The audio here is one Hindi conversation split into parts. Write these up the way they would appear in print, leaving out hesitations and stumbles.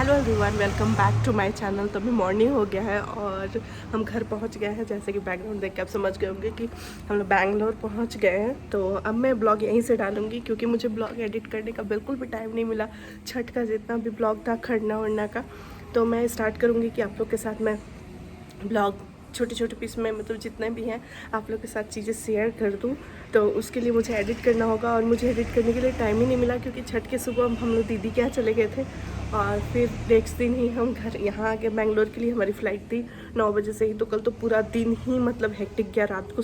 Hello everyone, welcome back to my channel. तो अभी मॉर्निंग हो गया है और हम घर पहुंच गए हैं। जैसे कि बैकग्राउंड देख के आप समझ गए होंगे कि हम लोग बैंगलोर पहुंच गए हैं। तो अब मैं ब्लॉग यहीं से डालूंगी क्योंकि मुझे ब्लॉग एडिट करने का बिल्कुल भी टाइम नहीं मिला। छठ का जितना भी ब्लॉग था खरना वरना का, तो मैं स्टार्ट करूँगी कि आप लोग के साथ मैं ब्लॉग छोटे छोटे पीस में, मतलब जितने भी हैं आप लोग के साथ चीज़ें शेयर कर दूँ। तो उसके लिए मुझे एडिट करना होगा और मुझे एडिट करने के लिए टाइम ही नहीं मिला क्योंकि छठ के सुबह हम लोग दीदी के यहाँ चले गए थे और फिर नेक्स्ट दिन ही हम घर यहाँ आ गए। बेंगलोर के लिए हमारी फ़्लाइट थी 9 बजे से ही, तो कल तो पूरा दिन ही मतलब हेक्टिक गया। रात को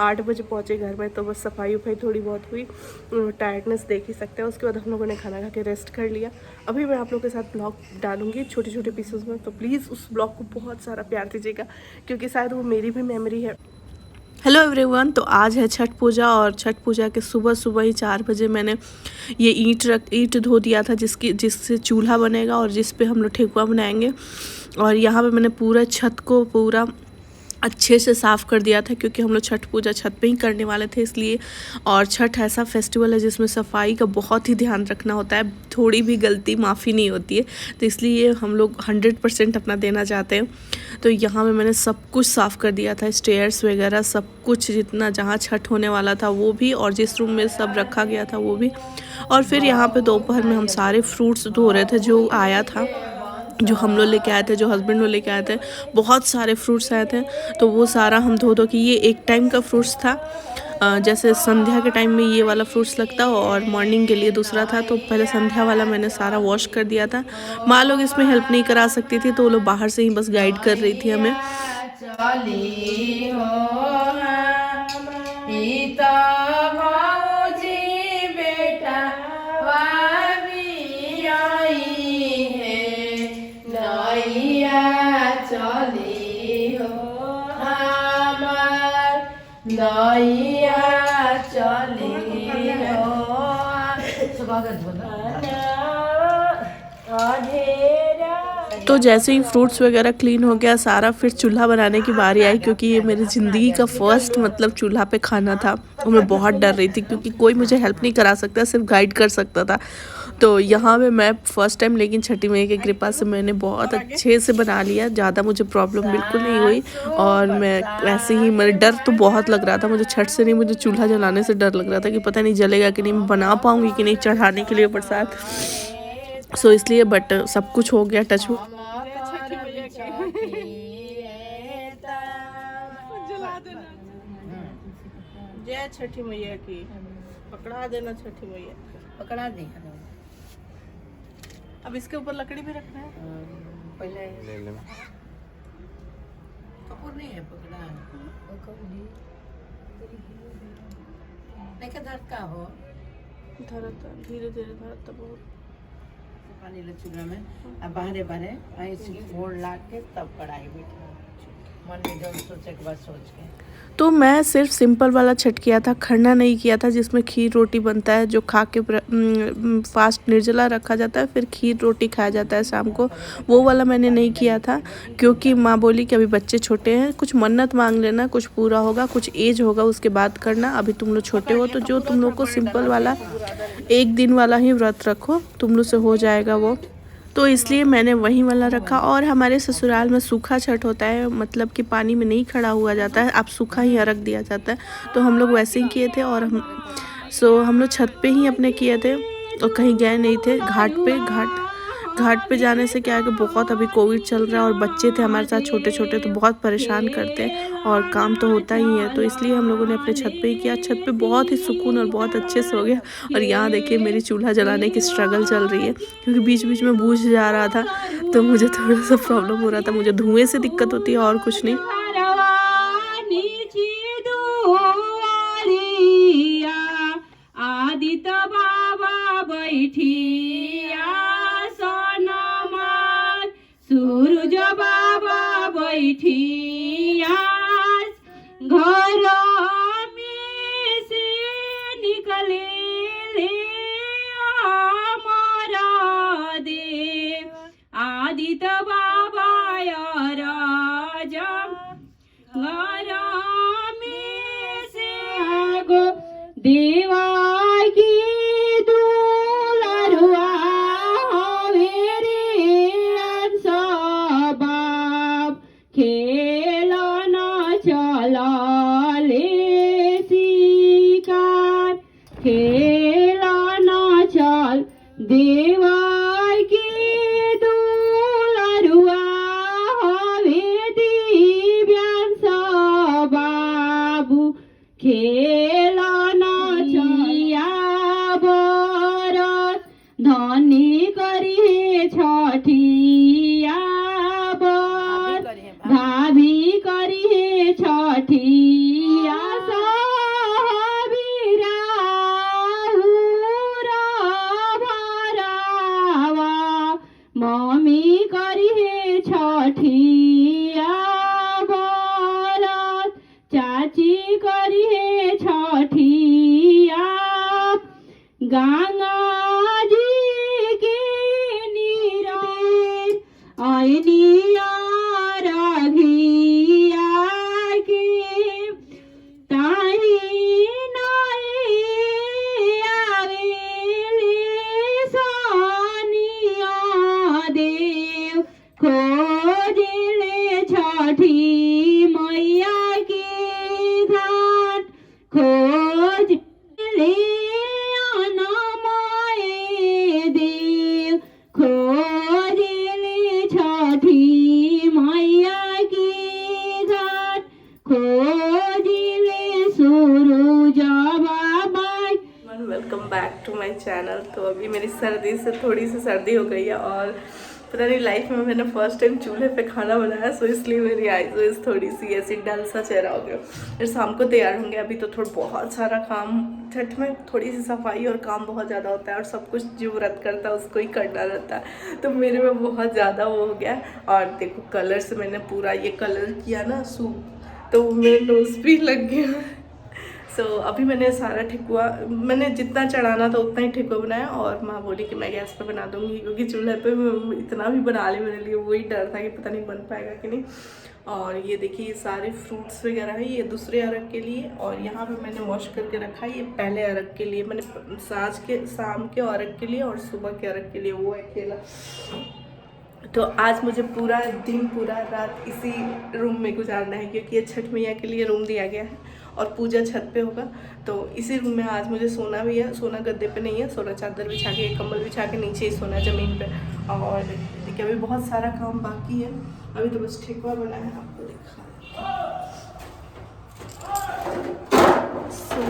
8 बजे पहुँचे घर में, तो बस सफाई वफाई थोड़ी बहुत हुई। टायर्डनेस देख ही सकते हैं। उसके बाद हम लोगों ने खाना खा के रेस्ट कर लिया। अभी मैं आप लोगों के साथ ब्लॉग डालूंगी छोटे छोटे पीसेस में, तो प्लीज़ उस ब्लॉग को बहुत सारा प्यार दीजिएगा क्योंकि शायद वो मेरी भी मेमोरी है। हेलो एवरीवन, तो आज है छठ पूजा और छठ पूजा के सुबह सुबह ही 4 बजे मैंने ये ईंट धो दिया था जिससे चूल्हा बनेगा और जिस पे हम लोग ठेकुआ बनाएंगे। और यहाँ पे मैंने पूरा छत को पूरा अच्छे से साफ़ कर दिया था क्योंकि हम लोग छठ पूजा छत पे ही करने वाले थे इसलिए। और छठ ऐसा फेस्टिवल है जिसमें सफाई का बहुत ही ध्यान रखना होता है, थोड़ी भी गलती माफ़ी नहीं होती है, तो इसलिए हम लोग 100% अपना देना चाहते हैं। तो यहाँ पे मैंने सब कुछ साफ़ कर दिया था, स्टेयर्स वगैरह सब कुछ, जितना जहाँ छठ होने वाला था वो भी, और जिस रूम में सब रखा गया था वो भी। और फिर यहाँ पे दोपहर में हम सारे फ्रूट्स धो रहे थे जो आया था, जो हम लोग लेके आए थे, जो हस्बैंड लोग लेके आए थे। बहुत सारे फ्रूट्स आए थे, तो वो सारा हम धो के, ये एक टाइम का फ्रूट्स था। जैसे संध्या के टाइम में ये वाला फ्रूट्स लगता और मॉर्निंग के लिए दूसरा था, तो पहले संध्या वाला मैंने सारा वॉश कर दिया था। माँ लोग इसमें हेल्प नहीं करा सकती थी, तो वो लोग बाहर से ही बस गाइड कर रही थी हमें। तो जैसे ही फ्रूट्स वगैरह क्लीन हो गया सारा, फिर चूल्हा बनाने की बारी आई क्योंकि ये मेरी ज़िंदगी का फर्स्ट मतलब चूल्हा पे खाना था। और मैं बहुत डर रही थी क्योंकि कोई मुझे हेल्प नहीं करा सकता, सिर्फ गाइड कर सकता था। तो यहाँ पे मैं फ़र्स्ट टाइम, लेकिन छठी मई की कृपा से मैंने बहुत अच्छे से बना लिया, ज़्यादा मुझे प्रॉब्लम बिल्कुल नहीं हुई। और मैं ऐसे ही, मेरा डर तो बहुत लग रहा था मुझे छठ से नहीं, मुझे चूल्हा जलाने से डर लग रहा था कि पता नहीं जलेगा कि नहीं, मैं बना पाऊँगी कि नहीं चढ़ाने के लिए प्रसाद। सो इसलिए, बट सब कुछ हो गया, टच हो। जय छठी मैया की, पकड़ा देना छठी मैया, पकड़ा दी। अब इसके ऊपर लकड़ी भी रखना है। पहले कपूर नहीं है, पकड़ा नहीं दर्द का हो, धरता धीरे धीरे धरता बहुत पानी ले चूल्हा में, अब बाहरे बाहरे ऐसे फोड़ ला के तब कढ़ाई बैठा, मन में जो सोचे के बाद सोच के। तो मैं सिर्फ सिंपल वाला छठ किया था, खरना नहीं किया था जिसमें खीर रोटी बनता है, जो खा के फास्ट निर्जला रखा जाता है, फिर खीर रोटी खाया जाता है शाम को। वो वाला मैंने नहीं किया था क्योंकि माँ बोली कि अभी बच्चे छोटे हैं, कुछ मन्नत मांग लेना, कुछ पूरा होगा, कुछ एज होगा उसके बाद करना, अभी तुम लोग छोटे हो, तो जो तुम लोग को सिंपल वाला 1 दिन वाला ही व्रत रखो, तुम लोग से हो जाएगा वो। तो इसलिए मैंने वही वाला रखा। और हमारे ससुराल में सूखा छठ होता है, मतलब कि पानी में नहीं खड़ा हुआ जाता है, आप सूखा ही अर्घ दिया जाता है। तो हम लोग वैसे ही किए थे और हम लोग छत पे ही अपने किए थे और कहीं गए नहीं थे। घाट पे जाने से क्या है कि बहुत अभी कोविड चल रहा है और बच्चे थे हमारे साथ छोटे छोटे, तो बहुत परेशान करते हैं और काम तो होता ही है, तो इसलिए हम लोगों ने अपने छत पे ही किया। छत पे बहुत ही सुकून और बहुत अच्छे से हो गया। और यहाँ देखिए मेरी चूल्हा जलाने की स्ट्रगल चल रही है क्योंकि बीच बीच में बुझ जा रहा था, तो मुझे थोड़ा सा प्रॉब्लम हो रहा था, मुझे धुएँ से दिक्कत होती है और कुछ नहीं। आदित्य बाबा बैठिया सोनमा, सूरज बाबा बैठिया घर में से निकले हमारा देव, आदित्य बाबा राजा घर में से गो देवा की दुलरुआ मेरे मम्मी करी है छठिया बरत, चाची करी है छठिया गंगा जी के नीर आयनिया रघिया के ताही नाई आवेले सोनिया देव खोजले छठी मैया के घाट खोजले अनमय देव खोजले छठी मैया के घाट खोजले सूरज बाबा। Welcome back to my channel. तो अभी मेरी सर्दी से थोड़ी सी सर्दी हो गई है और पता नहीं लाइफ में मैंने फर्स्ट टाइम चूल्हे पे खाना बनाया, सो इसलिए मेरी आईज थोड़ी सी ऐसी डल सा चेहरा हो गया। फिर शाम को तैयार होंगे। अभी तो थोड़ा बहुत सारा काम, छठ में थोड़ी सी सफाई और काम बहुत ज़्यादा होता है और सब कुछ जो व्रत करता है उसको ही करना रहता है, तो मेरे में बहुत ज़्यादा वो हो गया। और देखो कलर से मैंने पूरा ये कलर किया ना सूप, तो मेरे नोज भी लग गया। सो अभी मैंने सारा ठेकुआ, मैंने जितना चढ़ाना था उतना ही ठेकुआ बनाया और माँ बोली कि मैं गैस पे बना दूंगी, क्योंकि चूल्हे पे इतना भी बना ली मेरे लिए, वही डर था कि पता नहीं बन पाएगा कि नहीं। और ये देखिए ये सारे फ्रूट्स वगैरह है, ये दूसरे अरग के लिए। और यहाँ पे मैंने वॉश करके रखा है, ये पहले अरग के लिए, मैंने शाम के अरग के लिए और सुबह के अरग के लिए वो है केला। तो आज मुझे पूरा दिन पूरा रात इसी रूम में गुजारना है, क्योंकि ये छठ मैया के लिए रूम दिया गया है और पूजा छत पे होगा। तो इसी रूम में आज मुझे सोना भी है। सोना गद्दे पे नहीं है, सोना चादर बिछा के, कंबल बिछा के नीचे ही सोना ज़मीन पे। और देखिए अभी बहुत सारा काम बाकी है, अभी तो बस ठेकुआ बना है, आपको दिखा। सो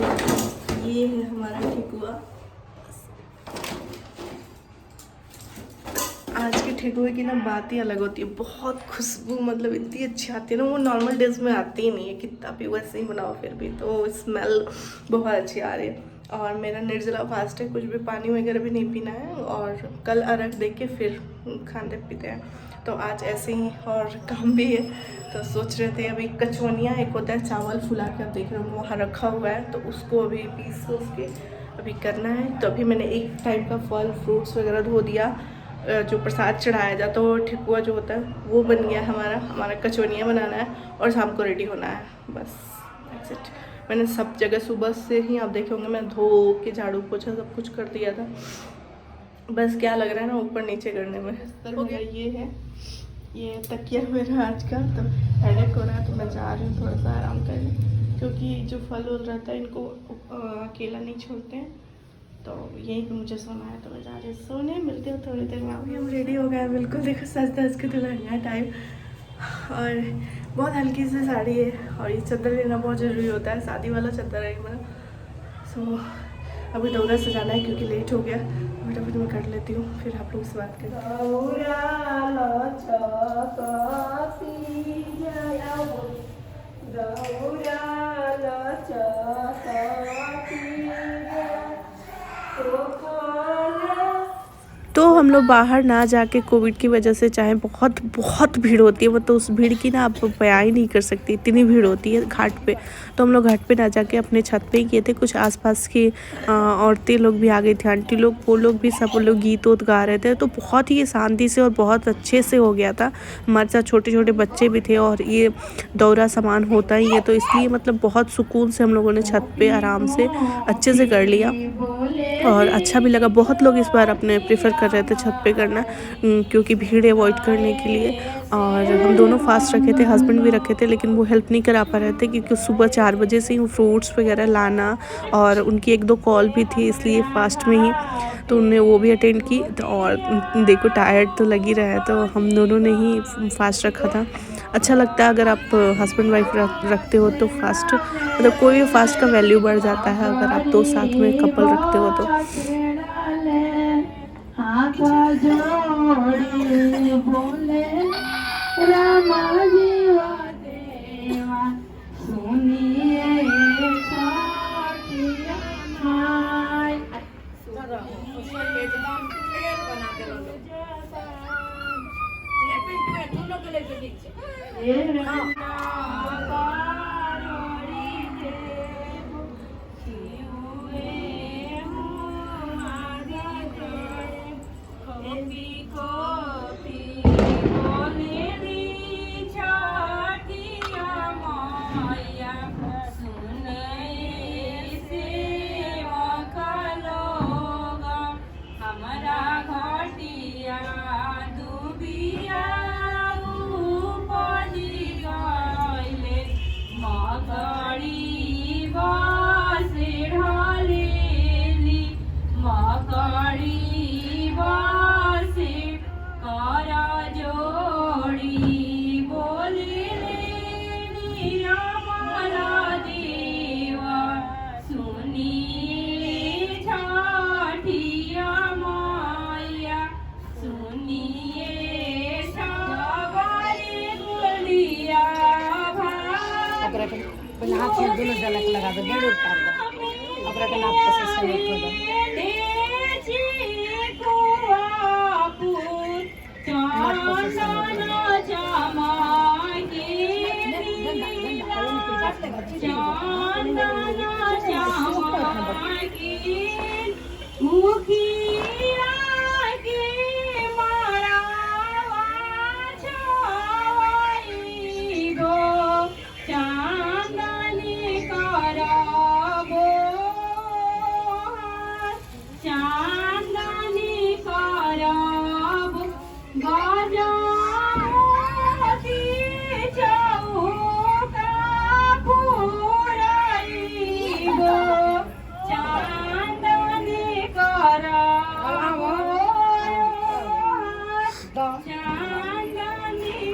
ये है हमारा ठेकुआ। आज के ठेकुए की ना बात ही अलग होती है, बहुत खुशबू मतलब इतनी अच्छी आती है ना, वो नॉर्मल डेज में आती ही नहीं है, कितना भी वैसे ही बनाओ फिर भी तो स्मेल बहुत अच्छी आ रही है। और मेरा निर्जला फास्ट है, कुछ भी पानी वगैरह भी नहीं पीना है और कल अर्घ दे के फिर खाते पीते हैं। तो आज ऐसे ही और काम भी है, तो सोच रहे थे अभी कचौनियाँ, एक होता है चावल फुला के, आप देख रहे हो वहाँ रखा हुआ है, तो उसको अभी पीस के अभी करना है। तो अभी मैंने एक टाइम का फल फ्रूट्स वगैरह धो दिया, जो प्रसाद चढ़ाया जाता है वो ठेकुआ जो होता है वो बन गया हमारा कचौनियाँ बनाना है और शाम को रेडी होना है, बस दैट्स इट। मैंने सब जगह सुबह से ही, आप देखे होंगे मैं धो के झाड़ू पोछा सब कुछ कर दिया था, बस क्या लग रहा है ना ऊपर नीचे करने में हो गया। ये है, ये तकिया मेरा आज का, तो हेडेक हो रहा है तो मैं जा रही हूँ थोड़ा सा आराम करने, क्योंकि जो फल उल रहता है इनको अकेला नहीं छोड़ते हैं, तो यही पे मुझे सोना है, तो मैं जा रही हूँ सोने। मिलते हो थोड़ी देर में। अभी हम रेडी हो गए बिल्कुल, देखो सज धज के दुल्हनिया टाइप, और बहुत हल्की सी साड़ी है और ये चादर लेना बहुत ज़रूरी होता है, शादी वाला चादर है मेरा। सो अभी दौरा सजाना है क्योंकि लेट हो गया, फटाफट मैं कर लेती हूँ, फिर आप लोग से बात करते तो हम लोग बाहर ना जाके कोविड की वजह से, चाहे बहुत भीड़ होती है, मतलब उस भीड़ की ना आप बयां ही नहीं कर सकती, इतनी भीड़ होती है घाट पे। तो हम लोग घाट पे ना जाके अपने छत पे ही किए थे। कुछ आसपास की औरतें लोग भी आ गई थी, आंटी लोग, वो लोग भी सब लोग गीत उत गा रहे थे, तो बहुत ही शांति से और बहुत अच्छे से हो गया था। हमारे साथ छोटे छोटे बच्चे भी थे और ये दौरा सामान होता ही है, तो इसलिए मतलब बहुत सुकून से हम लोगों ने छत पे आराम से अच्छे से कर लिया और अच्छा भी लगा। बहुत लोग इस बार अपने प्रेफर कर रहे थे छत पे करना, क्योंकि भीड़ अवॉइड करने के लिए। और हम दोनों फास्ट रखे थे, हस्बैंड भी रखे थे, लेकिन वो हेल्प नहीं करा पा रहे थे क्योंकि सुबह 4 बजे से ही फ्रूट्स वगैरह लाना और उनकी 1-2 कॉल भी थी, इसलिए फास्ट में ही तो उन्होंने वो भी अटेंड की। तो और देखो टायर्ड तो लग ही रहा है, तो हम दोनों ने ही फास्ट रखा था। अच्छा लगता है अगर आप हस्बैंड वाइफ रखते हो तो फास्ट, मतलब कोई भी फास्ट का वैल्यू बढ़ जाता है अगर आप 2 साथ में कपल रखते हो तो। हाथ जोड़े बोले रामा जीवा देवा सुनिए साथिया माय। पहले हाथ में दोनों जलक लगा दो, बड़े उतार दो, अपना के नाप से सेलेक्ट हो दो।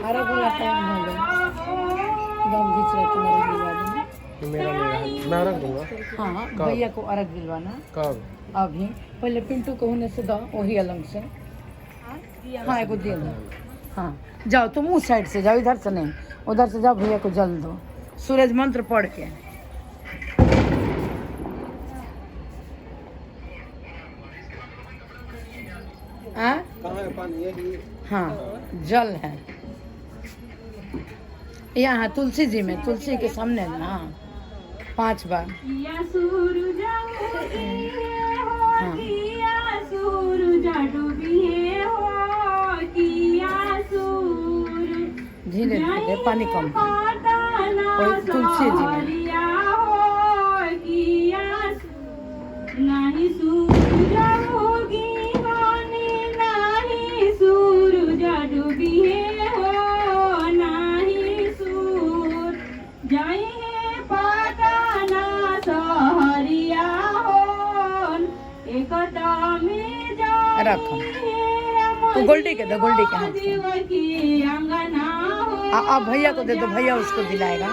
अरे बोला टाइम हो गया, दम खींच रहे तुम्हारे दिलवा देना। मैं रख दूंगा। हाँ, भैया को अर्घ दिलवाना। कब? अभी पहले पिंटू को होने से दो, वही अलग से। हाँ, एगो दे दो। हाँ, जाओ तुम उस साइड से जाओ, इधर से नहीं, उधर से जाओ, भैया को जल दो सूरज मंत्र पढ़ के। कहाँ है पानी? हाँ, जल है यहाँ तुलसी जी में, तुलसी के सामने ना 5 बार। हाँ। धीरे धीरे पानी कम, और तुलसी जी में। रखो तो गोल्डी के दो, गोल्डी के हाथ से। अब भैया को दे दो, भैया उसको दिलाएगा।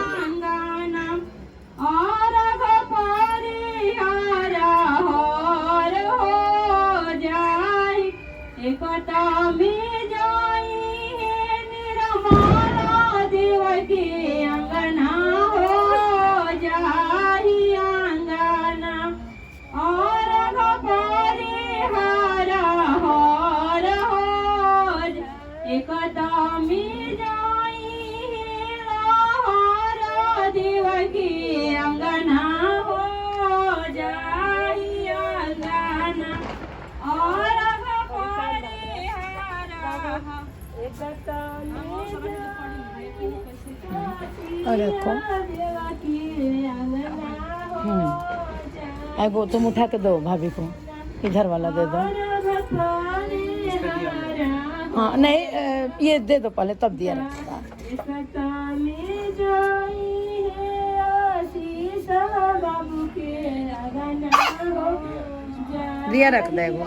रखो एगो तुम उठा के दो भाभी को, इधर वाला दे दो। हाँ नहीं, ये दे दो पहले, तब दिया रखेगा। दिया रख देगो।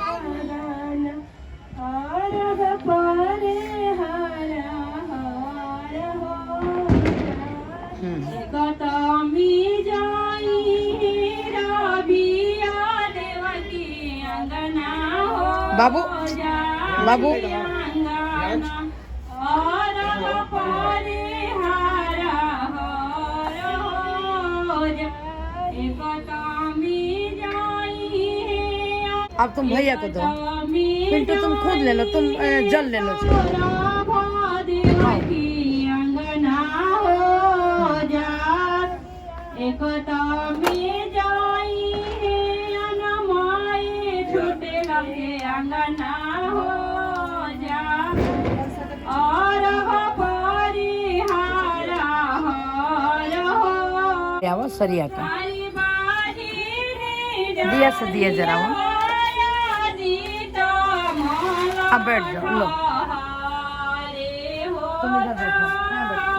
बाबू बाबू अब तुम भैया को दो, पिंटू तुम खुद ले लो, तुम जल ले लो। छठी अंगना हो जात एकता में जाई है अनमाई छोटे लगे अंगना हो जात और हो परिहारा हो आवा सरिया का हरी बाजी रे दिया से दिया जरा वो अब बैठ जाओ लो तुम इधर बैठो यहाँ बैठो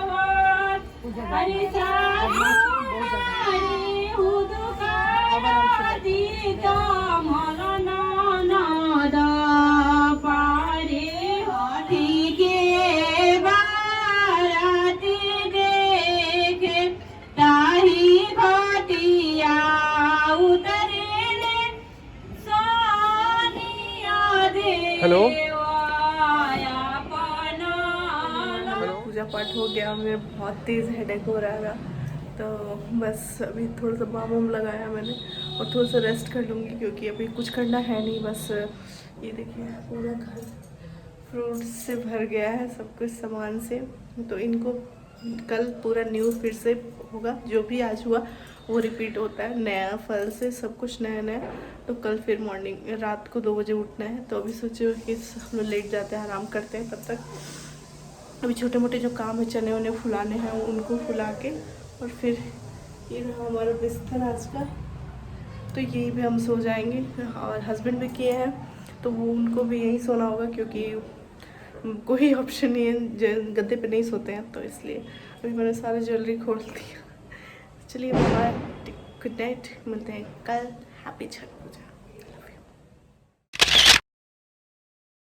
हेलो पूजा पाठ हो गया, मेरा बहुत तेज़ हेडेक हो रहा था तो बस अभी थोड़ा सा बाम वाम लगाया मैंने और थोड़ा सा रेस्ट कर लूँगी क्योंकि अभी कुछ करना है नहीं। बस ये देखिए पूरा घर फ्रूट्स से भर गया है, सब कुछ सामान से। तो इनको कल पूरा न्यू फिर से होगा, जो भी आज हुआ वो रिपीट होता है, नया फल से सब कुछ नया नया। तो कल फिर मॉर्निंग रात को 2 बजे उठना है, तो अभी सोचे कि हम लोग लेट जाते हैं, आराम करते हैं तब तक। अभी छोटे मोटे जो काम है, चने उन्हें फुलाने हैं, उनको फुला के और फिर ये रहा हमारा बिस्तर आज का। तो यही भी हम सो जाएंगे और हस्बैंड भी किए हैं तो वो उनको भी यही सोना होगा क्योंकि कोई ऑप्शन नहीं है, गद्दे पे नहीं सोते हैं, तो इसलिए अभी मैंने सारा ज्वेलरी खोल दिया। चलिए बाय, गुड नाइट, मिलते हैं कल। हैप्पी छठ पूजा।